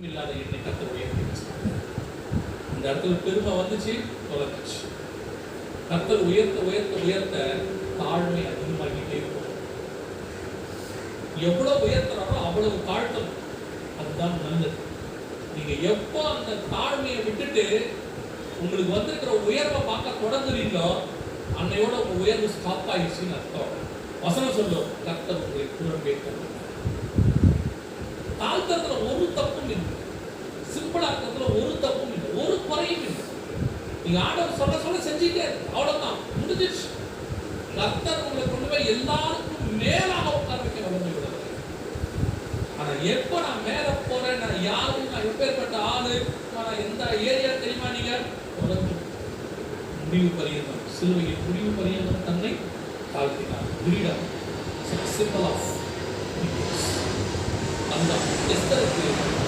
இல்லாத என்னை கர்த்தர் உயர்த்தினார். இந்த இடத்துல பெருமை வந்துச்சு, தொலைஞ்சிச்சு. கர்த்தர் உயர்த்த உயர்த்த உயர்த்த தாழ்மை அதிகமாகிட்டே இருக்கும். எவ்வளவு உயர்த்துறாரோ அவ்வளவு தாழ்த்தணும். அதுதான் நல்லது. நீங்க எப்போ அந்த தாழ்மையை விட்டுட்டு உங்களுக்கு வந்திருக்கிற உயர்வை பார்க்க தொடங்குறீங்களோ அன்னையோட உங்க உயர்வு ஸ்டாப் ஆயிடுச்சுன்னு அர்த்தம். வசனம் சொல்லும், கர்த்தர் உங்களை புறம்பே தள்ளுவார். தாழ்த்தத்துல ஒரு தப்பும் இல்லை, சிம்பிளாக்கத்துல ஒரு தப்பும் இல்லை, ஒரு குறையும் இல்லை. நீங்க ஆண்டவர் சொல்ல சொல்ல செஞ்சுட்டே அவ்வளவுதான், முடிஞ்சிச்சு. கர்த்தர் உங்களை கொண்டு போய் எல்லாருக்கும் மேலாக உட்கார வைக்க வளர்ந்து விடுறது. ஆனா எப்ப நான் மேல போறேன், நான் யாரு, நான் எப்பேற்பட்ட ஆளு, நான் எந்த ஏரியா தெரியுமா, நீங்க முடிவு பரியந்தம், சிலுவையின் முடிவு பரியந்தம் தன்னை தாழ்த்தினார். ஃப்ரீடம், சிம்பிள் ஆஃப் அந்த எஸ்தருக்கு